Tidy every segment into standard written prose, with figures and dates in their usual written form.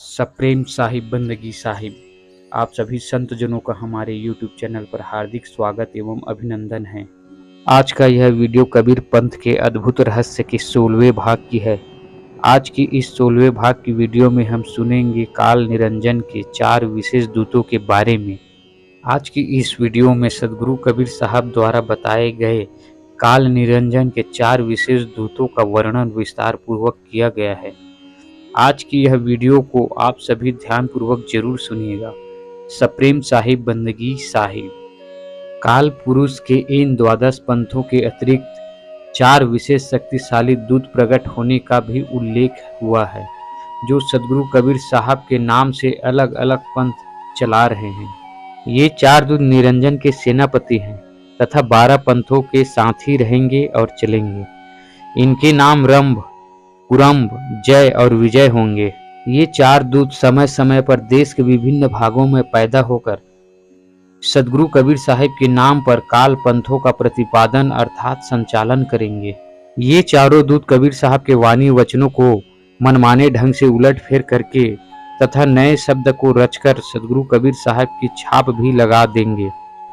सप्रेम साहिब बंदगी साहिब, आप सभी संत जनों का हमारे YouTube चैनल पर हार्दिक स्वागत एवं अभिनंदन है। आज का यह वीडियो कबीर पंथ के अद्भुत रहस्य के 16वें भाग की है। आज की इस 16वें भाग की वीडियो में हम सुनेंगे काल निरंजन के 4 विशेष दूतों के बारे में। आज की इस वीडियो में सदगुरु कबीर साहब द्वारा बताए गए काल निरंजन के 4 विशेष दूतों का वर्णन विस्तार पूर्वक किया गया है। आज की यह वीडियो को आप सभी ध्यानपूर्वक जरूर सुनिएगा। सप्रेम साहिब बंदगी साहिब। काल पुरुष के इन 12 पंथों के अतिरिक्त 4 विशेष शक्तिशाली दूत प्रकट होने का भी उल्लेख हुआ है, जो सदगुरु कबीर साहब के नाम से अलग अलग पंथ चला रहे हैं। ये 4 दूत निरंजन के सेनापति हैं तथा 12 पंथों के साथी रहेंगे और चलेंगे। इनके नाम रंभ, कुरम्भ, जय और विजय होंगे। ये 4 दूत समय समय पर देश के विभिन्न भागों में पैदा होकर सदगुरु कबीर साहिब के नाम पर काल पंथों का प्रतिपादन अर्थात संचालन करेंगे। ये चारों दूत कबीर साहब के वाणी वचनों को मनमाने ढंग से उलट फेर करके तथा नए शब्द को रचकर सदगुरु कबीर साहब की छाप भी लगा देंगे।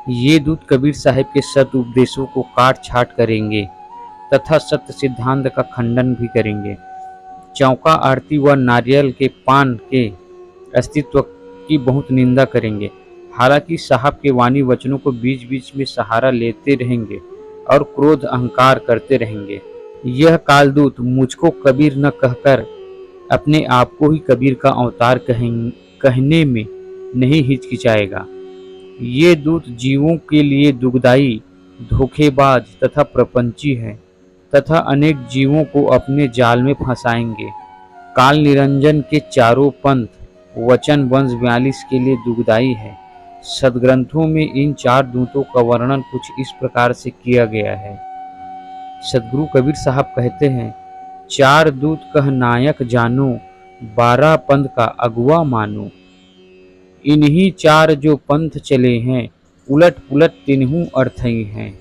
ये दूत कबीर साहब के सत उपदेशों को काट छाट करेंगे तथा सत्य सिद्धांत का खंडन भी करेंगे। चौका आरती व नारियल के पान के अस्तित्व की बहुत निंदा करेंगे। हालांकि साहब के वाणी वचनों को बीच बीच में सहारा लेते रहेंगे और क्रोध अहंकार करते रहेंगे। यह कालदूत मुझको कबीर न कहकर अपने आप को ही कबीर का अवतार कहने में नहीं हिचकिचाएगा। ये दूत जीवों के लिए दुखदाई, धोखेबाज तथा प्रपंची है तथा अनेक जीवों को अपने जाल में फंसाएंगे। काल निरंजन के चारों पंथ वचन वंश 42 के लिए दुखदाई है। सदग्रंथों में इन 4 दूतों का वर्णन कुछ इस प्रकार से किया गया है। सदगुरु कबीर साहब कहते हैं, 4 दूत कह नायक जानो, 12 पंथ का अगुआ मानो। इन्हीं 4 जो पंथ चले हैं, उलट पुलट तीनों अर्थही हैं।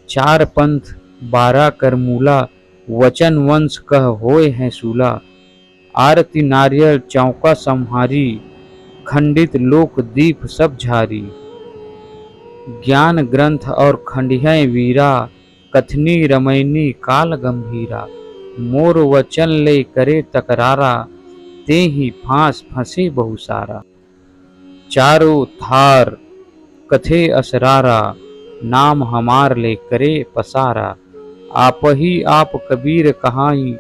4 पंथ 12 कर मूला, वचन वंश कह होए हैं सूला। आरती नारियल चौका संहारी, खंडित लोक दीप सब झारी। ज्ञान ग्रंथ और खंडियाँ वीरा, कथनी रमैनी काल गंभीरा। मोर वचन ले करे तकरारा, ते ही फांस फंसे बहु सारा। चारों थार कथे असरारा, नाम हमार ले करे पसारा। आप ही आप कबीर कहाई,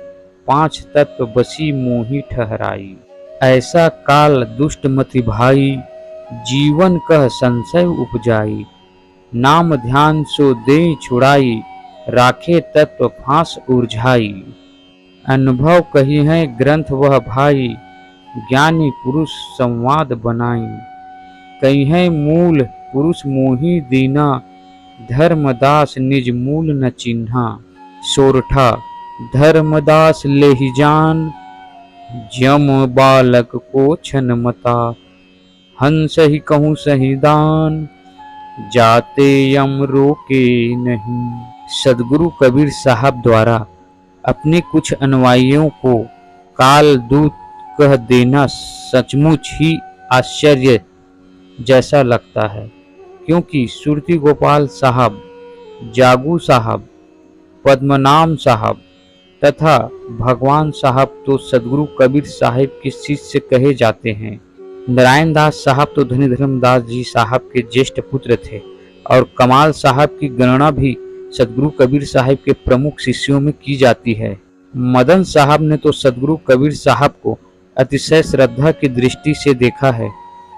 5 तत्व बसी मोही ठहराई। ऐसा काल दुष्ट मति भाई, जीवन कह संशय उपजाई। नाम ध्यान सो दे छुड़ाई, राखे तत्व फांस उर्झाई। अनुभव कही है ग्रंथ वह भाई, ज्ञानी पुरुष संवाद बनाई। कही है मूल पुरुष मोही दीना, धर्मदास निज मूल न चिन्हा। सोरठा धर्मदास लेहि जान, जम बालक को छन मता। हंस ही कहूँ सही दान, जाते यम रोके नहीं। सदगुरु कबीर साहब द्वारा अपने कुछ अनुयायियों को काल दूत कह देना सचमुच ही आश्चर्य जैसा लगता है, क्योंकि सुरती गोपाल साहब, जागू साहब, पद्मनाम साहब तथा भगवान साहब तो सदगुरु कबीर साहब के शिष्य कहे जाते हैं। नारायण दास साहब तो धनी धर्मदास जी साहब के ज्येष्ठ पुत्र थे और कमाल साहब की गणना भी सदगुरु कबीर साहब के प्रमुख शिष्यों में की जाती है। मदन साहब ने तो सदगुरु कबीर साहब को अतिशय श्रद्धा की दृष्टि से देखा है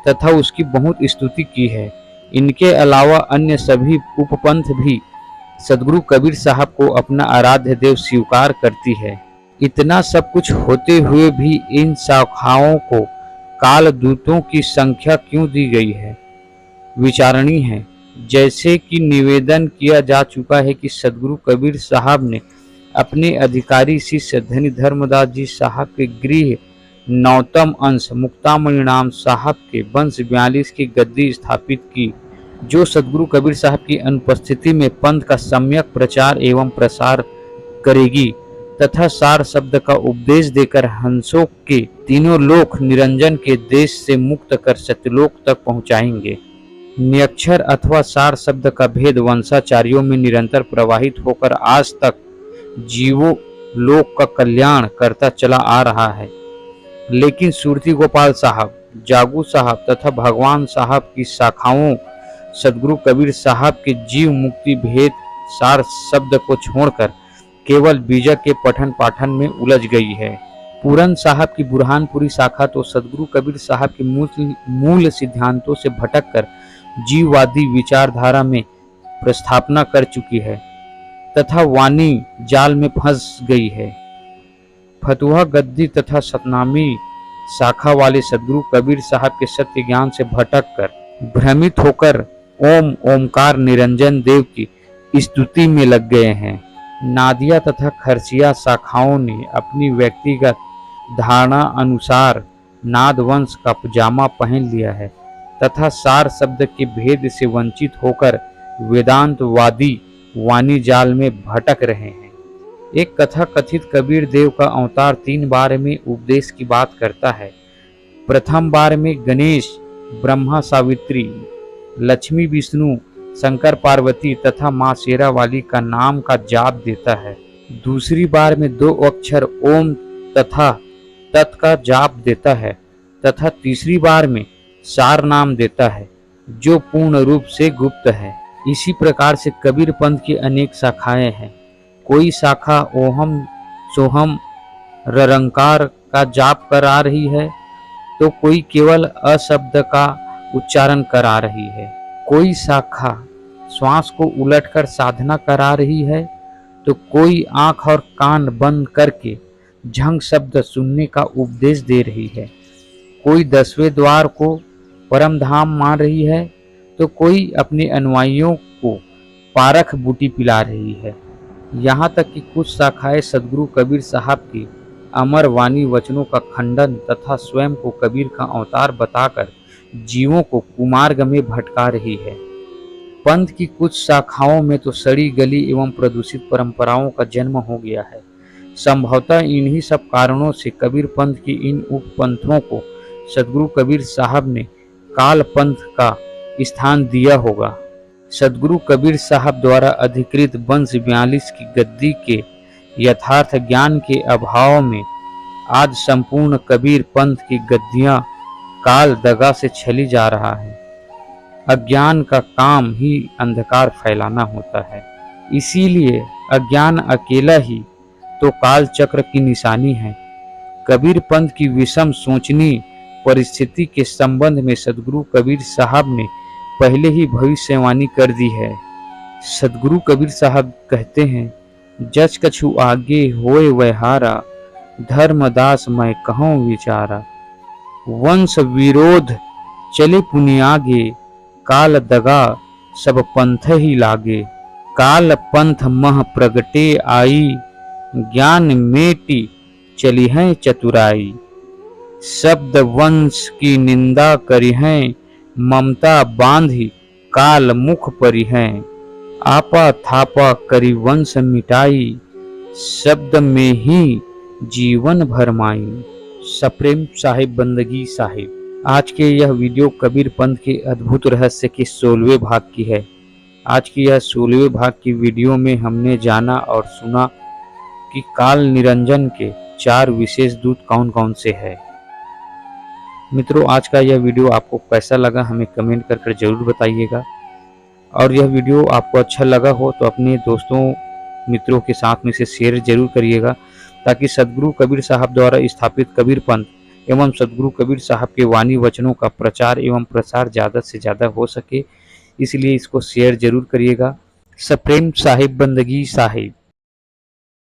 तथा उसकी बहुत स्तुति की है। इनके अलावा अन्य सभी उपपंथ भी सदगुरु कबीर साहब को अपना आराध्य देव स्वीकार करती है। इतना सब कुछ होते हुए भी इन शाखाओं को काल दूतों की संख्या क्यों दी गई है, विचारणीय है। जैसे कि निवेदन किया जा चुका है कि सदगुरु कबीर साहब ने अपने अधिकारी शिष्य धनी धर्मदास जी साहब के गृह 9तम अंश मुक्तामणि नाम साहब के वंश 42 की गद्दी स्थापित की, जो सदगुरु कबीर साहब की अनुपस्थिति में पंथ का सम्यक प्रचार एवं प्रसार करेगी तथा सार शब्द का उपदेश देकर हंसों के तीनों लोक निरंजन के देश से मुक्त कर सत्यलोक तक पहुंचाएंगे। निरक्षर अथवा सार शब्द का भेद वंशाचार्यों में निरंतर प्रवाहित होकर आज तक जीवों लोक का कल्याण करता चला आ रहा है, लेकिन सुरती गोपाल साहब, जागू साहब तथा भगवान साहब की शाखाओं सदगुरु कबीर साहब के जीव मुक्ति भेद सार शब्द को छोड़कर केवल बीजक के पठन पाठन में उलझ गई है। पूरन साहब की बुरहानपुरी शाखा तो सदगुरु कबीर साहब के मूल सिद्धांतों से भटककर जीववादी विचारधारा में प्रस्थापना कर चुकी है तथा वाणी जाल में फंस गई है। फतुहा गद्दी तथा सतनामी शाखा वाले सदगुरु कबीर साहब के सत्य ज्ञान से भटककर भ्रमित होकर ओम ओमकार निरंजन देव की स्तुति में लग गए हैं। नादिया तथा खरसिया शाखाओं ने अपनी व्यक्तिगत धारणा अनुसार नाद वंश का पजामा पहन लिया है तथा सार शब्द के भेद से वंचित होकर वेदांतवादी वाणी जाल में भटक रहे हैं। एक कथा कथित कबीर देव का अवतार 3 बार में उपदेश की बात करता है। प्रथम बार में गणेश, ब्रह्मा सावित्री, लक्ष्मी विष्णु, शंकर पार्वती तथा मां शेरा वाली का नाम का जाप देता है। दूसरी बार में 2 अक्षर ओम तथा तत् का जाप देता है तथा तीसरी बार में सार नाम देता है जो पूर्ण रूप से गुप्त है। इसी प्रकार से कबीर पंथ की अनेक शाखाएं हैं। कोई शाखा ओहम सोहम ररंकार का जाप करा रही है तो कोई केवल अशब्द का उच्चारण करा रही है। कोई शाखा श्वास को उलटकर साधना करा रही है तो कोई आंख और कान बंद करके झंग शब्द सुनने का उपदेश दे रही है। कोई 10वें द्वार को परम धाम मान रही है तो कोई अपने अनुयायियों को पारख बूटी पिला रही है। यहाँ तक कि कुछ शाखाएं सदगुरु कबीर साहब की अमर वाणी वचनों का खंडन तथा स्वयं को कबीर का अवतार बताकर जीवों को कुमार्ग में भटका रही है। पंथ की कुछ शाखाओं में तो सड़ी गली एवं प्रदूषित परंपराओं का जन्म हो गया है। संभवतः इन्हीं सब कारणों से कबीर पंथ की इन उपपंथों को सदगुरु कबीर साहब ने काल पंथ का स्थान दिया होगा। सदगुरु कबीर साहब द्वारा अधिकृत वंश 42 की गद्दी के यथार्थ ज्ञान के अभाव में आज संपूर्ण कबीर पंथ की गद्दियां काल दगा से छली जा रहा है। अज्ञान का काम ही अंधकार फैलाना होता है, इसीलिए अज्ञान अकेला ही तो काल चक्र की निशानी है। कबीर पंथ की विषम सोचनी परिस्थिति के संबंध में सदगुरु कबीर साहब ने पहले ही भविष्यवाणी कर दी है। सदगुरु कबीर साहब कहते हैं, जच कछु आगे होए वहारा, धर्मदास मैं कहूँ विचारा। वंश विरोध चले पुनियागे, काल दगा सब पंथ ही लागे। काल पंथ मह प्रगटे आई, ज्ञान मेटी चली है चतुराई। शब्द वंश की निंदा करी है, ममता बांधी काल मुख परी है। आपा थापा करी वंश मिटाई, शब्द में ही जीवन भरमाई। सप्रेम साहिब बंदगी साहिब। आज के यह वीडियो कबीर पंथ के अद्भुत रहस्य के 16वें भाग की है। आज की यह 16वें भाग की वीडियो में हमने जाना और सुना कि काल निरंजन के 4 विशेष दूत कौन कौन से हैं। मित्रों, आज का यह वीडियो आपको कैसा लगा हमें कमेंट कर जरूर बताइएगा, और यह वीडियो आपको अच्छा लगा हो तो अपने दोस्तों मित्रों के साथ में से शेयर जरूर करिएगा, ताकि सदगुरु कबीर साहब द्वारा स्थापित कबीर पंथ एवं सदगुरु कबीर साहब के वाणी वचनों का प्रचार एवं प्रसार ज़्यादा से ज़्यादा हो सके। इसलिए इसको शेयर जरूर करिएगा। सप्रेम साहिब बंदगी साहिब।